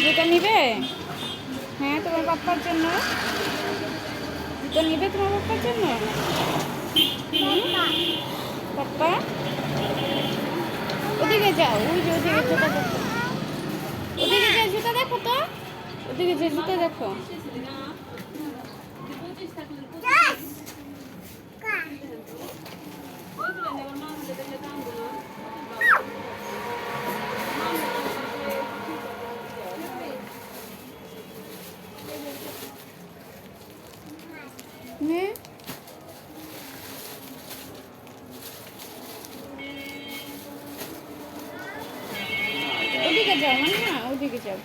জুতো নিবে? হ্যাঁ, তোমার পাপ্পার জন্য জুতো নিবে, তোমার পাপ্পার জন্য। পাপ্পা ওদিকে যাও, ওই যে ওদিকে জুতা দেখো, ওদিকে যে জুতা দেখো তো, ওদিকে যে জুতা দেখো। হ্যাঁ, ওদিকে যাও, মানে না ওদিকে যাও।